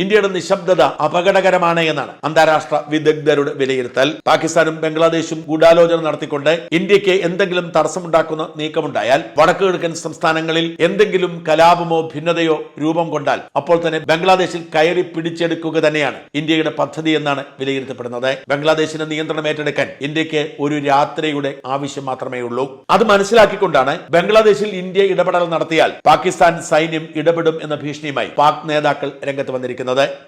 ഇന്ത്യയുടെ നിശബ്ദത അപകടകരമാണ് എന്നാണ് അന്താരാഷ്ട്ര വിദഗ്ധരുടെ വിലയിരുത്തൽ. പാകിസ്ഥാനും ബംഗ്ലാദേശും ഗൂഢാലോചന നടത്തിക്കൊണ്ട് ഇന്ത്യക്ക് എന്തെങ്കിലും തടസ്സമുണ്ടാക്കുന്ന നീക്കമുണ്ടായാൽ, വടക്കു കിഴക്കൻ സംസ്ഥാനങ്ങളിൽ എന്തെങ്കിലും കലാപമോ ഭിന്നതയോ രൂപം കൊണ്ടാൽ അപ്പോൾ തന്നെ ബംഗ്ലാദേശിൽ കയറി പിടിച്ചെടുക്കുക തന്നെയാണ് ഇന്ത്യയുടെ പദ്ധതി എന്നാണ് വിലയിരുത്തപ്പെടുന്നത്. ബംഗ്ലാദേശിന് നിയന്ത്രണം ഏറ്റെടുക്കാൻ ഇന്ത്യക്ക് ഒരു രാത്രിയുടെ ആവശ്യം മാത്രമേ ഉള്ളൂ. അത് മനസ്സിലാക്കിക്കൊണ്ടാണ് ബംഗ്ലാദേശിൽ ഇന്ത്യ ഇടപെടൽ നടത്തിയാൽ പാകിസ്ഥാൻ സൈന്യം ഇടപെടും എന്ന ഭീഷണിയുമായി പാക് നേതാക്കൾ രംഗത്ത് വന്നിരിക്കുന്നത്.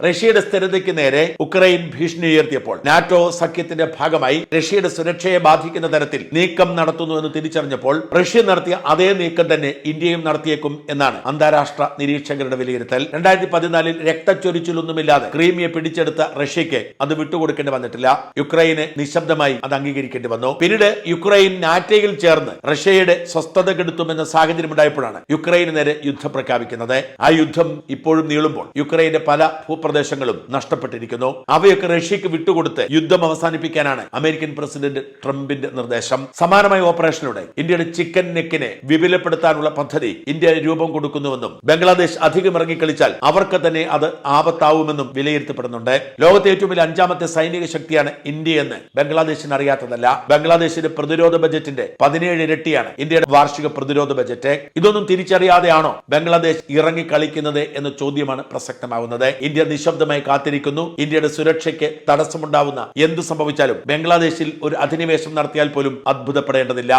റഷ്യയുടെ സ്ഥിരതയ്ക്ക് നേരെ ഉക്രൈൻ ഭീഷണി ഉയർത്തിയപ്പോൾ നാറ്റോ സഖ്യത്തിന്റെ ഭാഗമായി റഷ്യയുടെ സുരക്ഷയെ ബാധിക്കുന്ന തരത്തിൽ നീക്കം നടത്തുന്നുവെന്ന് തിരിച്ചറിഞ്ഞപ്പോൾ റഷ്യ നടത്തിയ അതേ നീക്കം തന്നെ ഇന്ത്യയും നടത്തിയേക്കും എന്നാണ് അന്താരാഷ്ട്ര നിരീക്ഷകരുടെ വിലയിരുത്തൽ. 2014 രക്തച്ചൊരിച്ചിലൊന്നുമില്ലാതെ ക്രീമിയെ പിടിച്ചെടുത്ത റഷ്യക്ക് അത് വിട്ടുകൊടുക്കേണ്ടി വന്നിട്ടില്ല. യുക്രൈന് നിശബ്ദമായി അത് അംഗീകരിക്കേണ്ടി വന്നു. പിന്നീട് യുക്രൈൻ നാറ്റോയിൽ ചേർന്ന് റഷ്യയുടെ സ്വസ്ഥത കെടുത്തുമെന്ന സാഹചര്യം ഉണ്ടായപ്പോഴാണ് യുക്രൈന് നേരെ യുദ്ധം പ്രഖ്യാപിക്കുന്നത്. ആ യുദ്ധം ഇപ്പോഴും നീളുമ്പോൾ യുക്രൈന്റെ പല ഭൂപ്രദേശങ്ങളും നഷ്ടപ്പെട്ടിരിക്കുന്നു. അവയൊക്കെ റഷ്യക്ക് വിട്ടുകൊടുത്ത് യുദ്ധം അവസാനിപ്പിക്കാനാണ് അമേരിക്കൻ പ്രസിഡന്റ് ട്രംപിന്റെ നിർദ്ദേശം. സമാനമായ ഓപ്പറേഷനിലൂടെ ഇന്ത്യയുടെ ചിക്കൻ നെക്കിനെ വിപുലപ്പെടുത്താനുള്ള പദ്ധതി ഇന്ത്യ രൂപം കൊടുക്കുന്നുവെന്നും ബംഗ്ലാദേശ് അധികം ഇറങ്ങിക്കളിച്ചാൽ അവർക്ക് തന്നെ അത് ആപത്താവുമെന്നും വിലയിരുത്തപ്പെടുന്നുണ്ട്. ലോകത്തെ ഏറ്റവും വലിയ 5ാമത്തെ സൈനിക ശക്തിയാണ് ഇന്ത്യ എന്ന് ബംഗ്ലാദേശിന് അറിയാത്തതല്ല. ബംഗ്ലാദേശിന്റെ പ്രതിരോധ ബജറ്റിന്റെ 17 ഇരട്ടിയാണ് ഇന്ത്യയുടെ വാർഷിക പ്രതിരോധ ബജറ്റ്. ഇതൊന്നും തിരിച്ചറിയാതെയാണോ ബംഗ്ലാദേശ് ഇറങ്ങിക്കളിക്കുന്നത് എന്ന ചോദ്യമാണ് പ്രസക്തമാവുന്നത്. ഇന്ത്യ നിശബ്ദമായി കാത്തിരിക്കുന്നു. ഇന്ത്യയുടെ സുരക്ഷയ്ക്ക് തടസ്സമുണ്ടാവുന്ന എന്തു സംഭവിച്ചാലും ബംഗ്ലാദേശിൽ ഒരു അധിനിവേശം നടത്തിയാൽ പോലും അത്ഭുതപ്പെടേണ്ടതില്ല.